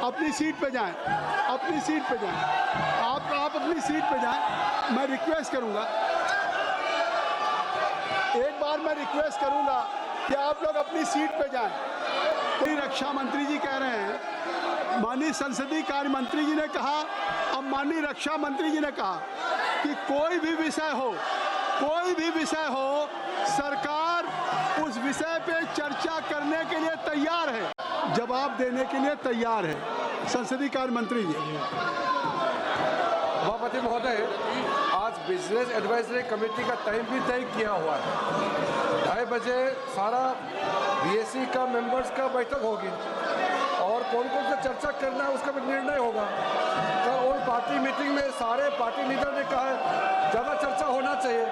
अपनी सीट पे जाएं, अपनी सीट पे जाएं। आप अपनी सीट पे जाएं। मैं रिक्वेस्ट करूंगा, एक बार मैं रिक्वेस्ट करूंगा कि आप लोग अपनी सीट पे जाएं। तो रक्षा मंत्री जी कह रहे हैं, माननीय संसदीय कार्य मंत्री जी ने कहा, अब माननीय रक्षा मंत्री जी ने कहा कि कोई भी विषय हो, सरकार उस विषय पे चर्चा करने के लिए तैयार है, जवाब देने के लिए तैयार है। संसदीय कार्य मंत्री जी। सभापति महोदय, आज बिजनेस एडवाइजरी कमेटी का टाइम भी तय किया हुआ है। 2:30 बजे सारा बीएससी का मेंबर्स का बैठक होगी और कौन कौन सा चर्चा करना है उसका भी निर्णय होगा। कल ऑल पार्टी मीटिंग में सारे पार्टी लीडर ने कहा है ज़्यादा चर्चा होना चाहिए।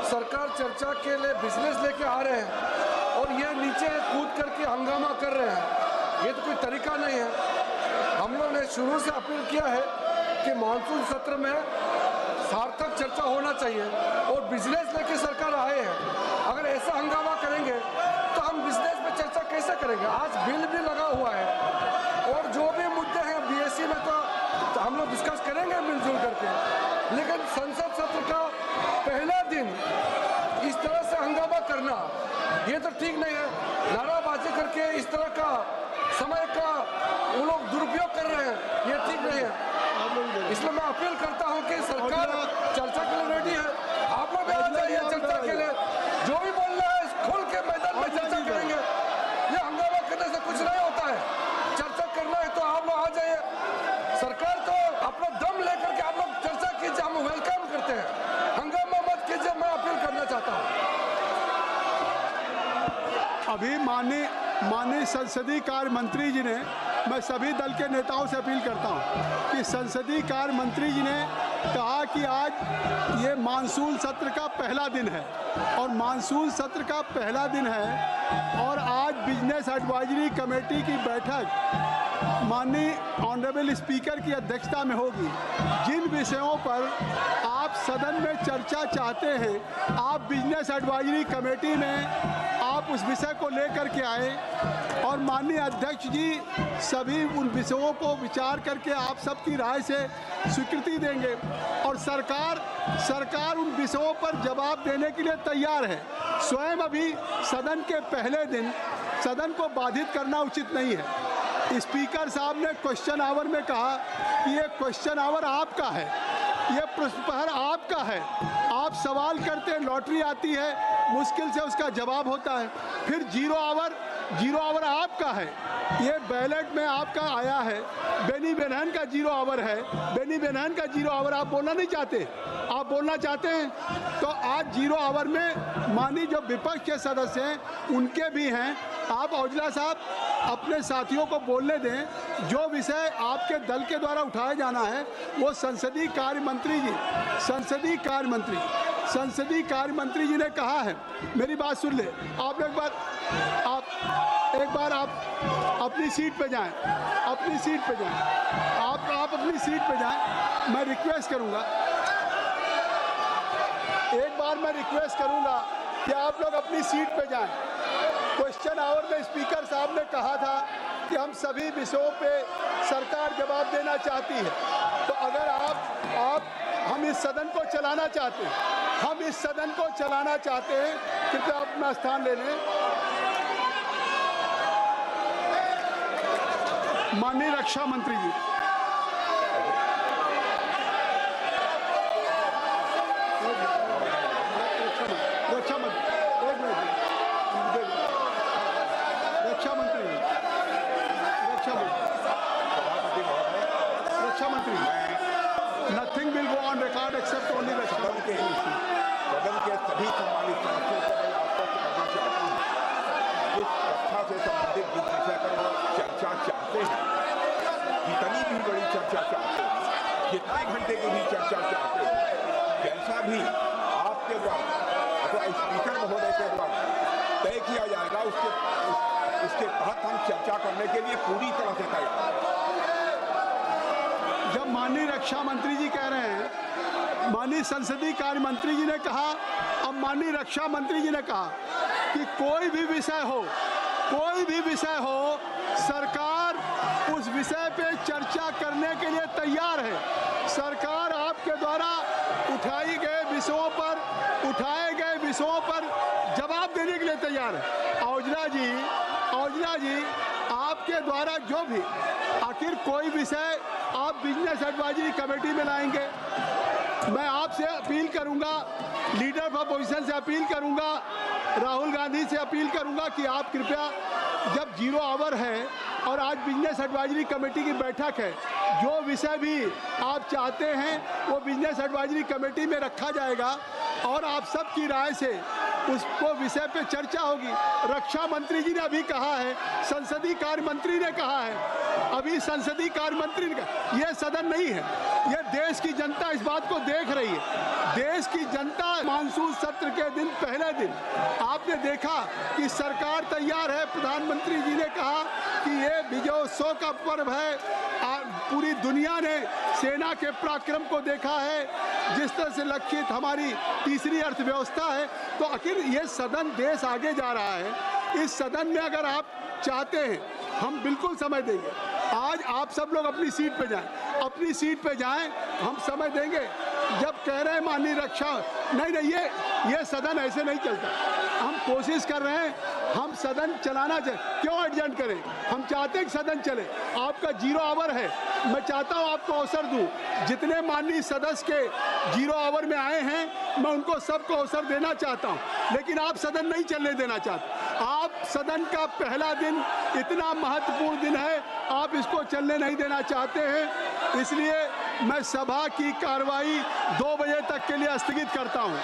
सरकार चर्चा के लिए बिजनेस लेके आ रहे हैं और ये नीचे कूद करके हंगामा कर रहे हैं, ये तो कोई तरीका नहीं है। हम लोग ने शुरू से अपील किया है कि मानसून सत्र में सार्थक चर्चा होना चाहिए और बिजनेस लेके सरकार आए हैं। अगर ऐसा हंगामा करेंगे तो हम बिजनेस में चर्चा कैसे करेंगे। आज बिल भी लगा हुआ है और जो भी मुद्दे हैं बीएससी में तो हम लोग डिस्कस करेंगे मिलजुल करके, लेकिन संसद सत्र का पहला दिन इस तरह से हंगामा करना ये तो ठीक नहीं है। नाराबाजी करके इस तरह का समय का वो लोग दुरुपयोग कर रहे हैं, ये ठीक नहीं है। इसलिए मैं अपील करता हूं कि सरकार चर्चा के लिए रेडी है। आप लोग आ जाइए चर्चा के लिए, जो भी बोलना है खुल के मैदान में चर्चा करेंगे। ये हंगामा करने से कुछ नहीं होता है। चर्चा करना है तो आप लोग आ जाइए। सरकार को अपना दम लेकर के आप लोग चर्चा कीजिए, हम वेलकम करते हैं। हंगामा मत कीजिए, मैं अपील करना चाहता हूँ। अभी माननीय संसदीय कार्य मंत्री जी ने, मैं सभी दल के नेताओं से अपील करता हूं कि संसदीय कार्य मंत्री जी ने कहा कि आज ये मानसून सत्र का पहला दिन है और मानसून सत्र का पहला दिन है और आज बिजनेस एडवाइजरी कमेटी की बैठक माननीय ऑनरेबल स्पीकर की अध्यक्षता में होगी। जिन विषयों पर आप सदन में चर्चा चाहते हैं, आप बिजनेस एडवाइजरी कमेटी में आप उस विषय को लेकर के आए और माननीय अध्यक्ष जी सभी उन विषयों को विचार करके आप सबकी राय से स्वीकृति देंगे और सरकार उन विषयों पर जवाब देने के लिए तैयार है। स्वयं अभी सदन के पहले दिन सदन को बाधित करना उचित नहीं है। स्पीकर साहब ने क्वेश्चन आवर में कहा कि ये क्वेश्चन आवर आपका है, ये प्रश्न प्रहर आपका है, आप सवाल करते हैं, लॉटरी आती है, मुश्किल से उसका जवाब होता है। फिर जीरो आवर आपका है, ये बैलेट में आपका आया है। बेनी बेनहन का जीरो आवर है, बेनी बेनहन का जीरो आवर आप बोलना नहीं चाहते, आप बोलना चाहते हैं तो आज जीरो आवर में माननीय जो विपक्ष के सदस्य हैं उनके भी हैं। आप औजला साहब अपने साथियों को बोलने दें। जो विषय आपके दल के द्वारा उठाया जाना है वो संसदीय कार्य मंत्री जी ने कहा है। मेरी बात सुन ले, आप एक बार आप अपनी सीट पे जाएं, अपनी सीट पे जाएं। आप अपनी सीट पे जाएं। मैं रिक्वेस्ट करूंगा, एक बार मैं रिक्वेस्ट करूंगा कि आप लोग अपनी सीट पे जाएं। क्वेश्चन आवर में स्पीकर साहब ने कहा था कि हम सभी विषयों पे सरकार जवाब देना चाहती है, तो अगर हम इस सदन को चलाना चाहते हैं, कृपया अपना स्थान ले लें। माननीय रक्षा मंत्री जी। Nothing will go on record except only the सदन के सभी सम्मानित सदस्यों को मैं आश्वस्त करना चाहता हूँ, जिस रक्षा से संबंधित जिस विषय पर वो चर्चा चाहते हैं, जितनी भी बड़ी चर्चा चाहते हैं, जितने घंटे की भी चर्चा चाहते हैं, जैसा भी आपके द्वारा अथवा स्पीकर महोदय के द्वारा तय किया जाएगा उसके तहत हम चर्चा करने के लिए पूरी तरह से तैयार हैं। जब माननीय रक्षा मंत्री जी कह रहे हैं, माननीय संसदीय कार्य मंत्री जी ने कहा, अब माननीय रक्षा मंत्री जी ने कहा कि कोई भी विषय हो, सरकार उस विषय पे चर्चा करने के लिए तैयार है। सरकार आपके द्वारा उठाए गए विषयों पर जवाब देने के लिए तैयार है। औजला जी आपके द्वारा जो भी आखिर कोई विषय आप बिजनेस एडवाइजरी कमेटी में लाएंगे, मैं आपसे अपील करूंगा, लीडर ऑफ अपोजिशन से अपील करूंगा, राहुल गांधी से अपील करूंगा कि आप कृपया, जब 0 आवर है और आज बिजनेस एडवाइजरी कमेटी की बैठक है, जो विषय भी आप चाहते हैं वो बिजनेस एडवाइजरी कमेटी में रखा जाएगा और आप सबकी राय से उसको विषय पे चर्चा होगी। रक्षा मंत्री जी ने अभी कहा है, संसदीय कार्य मंत्री ने कहा है, अभी संसदीय कार्य मंत्री ने कहा, ये सदन नहीं है, ये देश की जनता इस बात को देख रही है। देश की जनता मानसून सत्र के दिन, पहले दिन आपने देखा कि सरकार तैयार है। प्रधानमंत्री जी ने कहा कि ये विजयोत्सव का पर्व है। पूरी दुनिया ने सेना के पराक्रम को देखा है, जिस तरह से लक्षित हमारी तीसरी अर्थव्यवस्था है। तो आखिर ये सदन, देश आगे जा रहा है। इस सदन में अगर आप चाहते हैं, हम बिल्कुल समय देंगे। आज आप सब लोग अपनी सीट पे जाएं, हम समय देंगे। जब कह रहे हैं माननीय रक्षा, नहीं, ये सदन ऐसे नहीं चलता। हम कोशिश कर रहे हैं, हम सदन चलाना चाहिए, क्यों एडजस्ट करें? हम चाहते हैं कि सदन चले। आपका 0 आवर है, मैं चाहता हूं आपको अवसर दूं। जितने माननीय सदस्य के 0 आवर में आए हैं, मैं उनको सबको अवसर देना चाहता हूं, लेकिन आप सदन नहीं चलने देना चाहते। आप सदन का पहला दिन इतना महत्वपूर्ण दिन है, आप इसको चलने नहीं देना चाहते हैं। इसलिए मैं सभा की कार्रवाई 2 बजे तक के लिए स्थगित करता हूं।